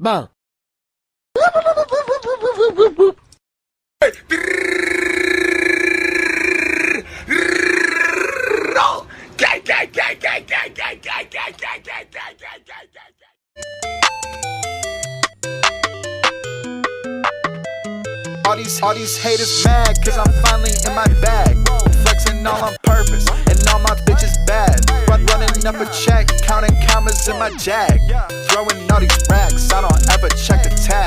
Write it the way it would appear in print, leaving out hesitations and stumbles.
Bang. All these haters mad, cause I'm finally in my bag. Flexing all on purpose, and all my bitches bad. Running up a check, counting commas in my jag. Throwing all these racks, I don't ever check the tag.